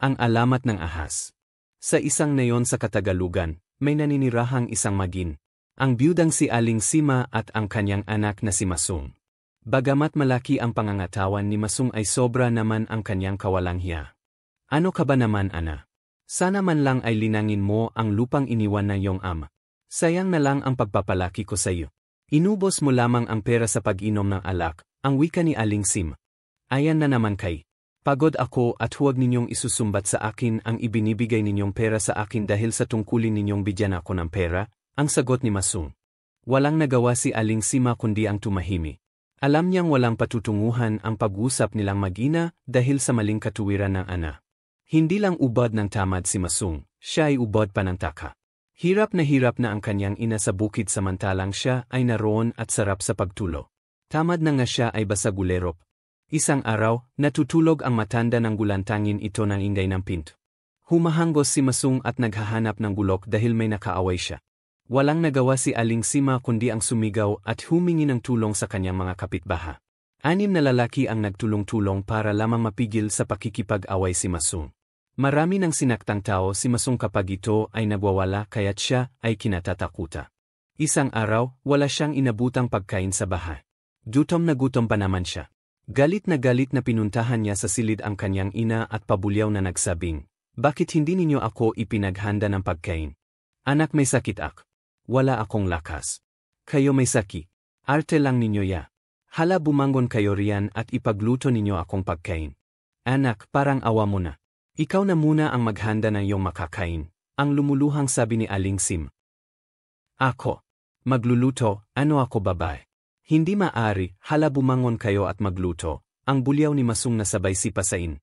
Ang alamat ng ahas. Sa isang nayon sa Katagalugan, may naninirahang isang magin. Ang biyudang si Aling Sima at ang kanyang anak na si Masung. Bagamat malaki ang pangangatawan ni Masung ay sobra naman ang kanyang kawalang hiya. Ano ka ba naman, ana? Sana man lang ay linangin mo ang lupang iniwan ng iyong ama. Sayang na lang ang pagpapalaki ko sa iyo. Inubos mo lamang ang pera sa pag-inom ng alak, ang wika ni Aling Sima. Ayan na naman kay. Pagod ako at huwag ninyong isusumbat sa akin ang ibinibigay ninyong pera sa akin dahil sa tungkulin ninyong bigyan ako ng pera, ang sagot ni Masung. Walang nagawa si Aling Sima kundi ang tumahimik. Alam niyang walang patutunguhan ang pag-usap nilang mag-ina dahil sa maling katuwiran ng ana. Hindi lang ubod ng tamad si Masung, siya ay ubod pa ng taka. Hirap na ang kanyang ina sa bukid samantalang siya ay naroon at sarap sa pagtulo. Tamad na nga siya ay basagulerop. Isang araw, natutulog ang matanda ng gulantangin ito ng ingay ng pinto. Humahanggos si Masung at naghahanap ng bulok dahil may nakaaway siya. Walang nagawa si Aling Sima kundi ang sumigaw at humingi ng tulong sa kanyang mga kapitbaha. 6 na lalaki ang nagtulong-tulong para lamang mapigil sa pakikipag-away si Masung. Marami ng sinaktang tao si Masung kapag ito ay nagwawala kaya't siya ay kinatatakuta. Isang araw, wala siyang inabutang pagkain sa bahay. Gutom na gutom pa naman siya. Galit na pinuntahan niya sa silid ang kanyang ina at pabulyaw na nagsabing, "Bakit hindi ninyo ako ipinaghanda ng pagkain? Anak, may sakit ak. Wala akong lakas. Kayo may sakit. Arte lang ninyo ya. Hala, bumangon kayo riyan at ipagluto ninyo akong pagkain. Anak, parang awa mo na. Ikaw na muna ang maghanda ng iyong makakain," ang lumuluhang sabi ni Aling Sim. "Ako? Magluluto, ano ako babae? Hindi maari, hala bumangon kayo at magluto," ang bulyaw ni Masung na sabay sipasain.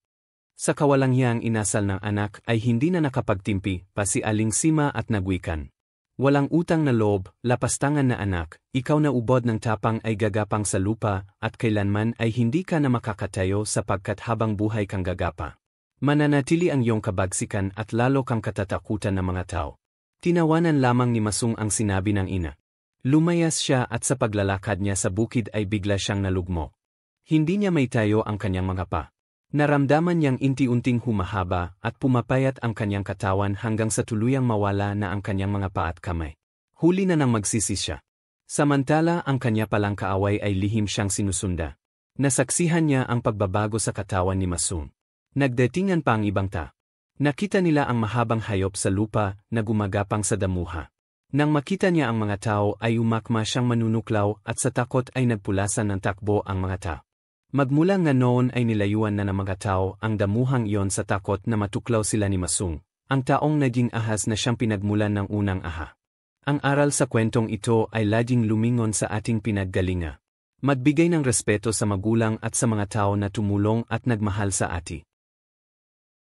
Sa kawalanghiyang inasal ng anak ay hindi na nakapagtimpi pa si Aling Sima at nagwikan. "Walang utang na loob, lapastangan na anak, ikaw na ubod ng tapang ay gagapang sa lupa at kailanman ay hindi ka na makakatayo sapagkat habang buhay kang gagapa. Mananatili ang iyong kabagsikan at lalo kang katatakutan ng mga tao." Tinawanan lamang ni Masung ang sinabi ng ina. Lumayas siya at sa paglalakad niya sa bukid ay bigla siyang nalugmo. Hindi niya maitayo ang kanyang mga pa. Naramdaman niyang inti-unting humahaba at pumapayat ang kanyang katawan hanggang sa tuluyang mawala na ang kanyang mga paa at kamay. Huli na nang magsisi siya. Samantala ang kanya palang kaaway ay lihim siyang sinusunda. Nasaksihan niya ang pagbabago sa katawan ni Masung. Nagdatingan pa ang ibang ta. Nakita nila ang mahabang hayop sa lupa na gumagapang sa damuha. Nang makita niya ang mga tao ay umakma siyang manunuklaw at sa takot ay nagpulasan ng takbo ang mga tao. Magmula nga noon ay nilayuan na ng mga tao ang damuhang iyon sa takot na matuklaw sila ni Masung, ang taong naging ahas na siyang pinagmulan ng unang aha. Ang aral sa kwentong ito ay laging lumingon sa ating pinaggalinga. Magbigay ng respeto sa magulang at sa mga tao na tumulong at nagmahal sa ati.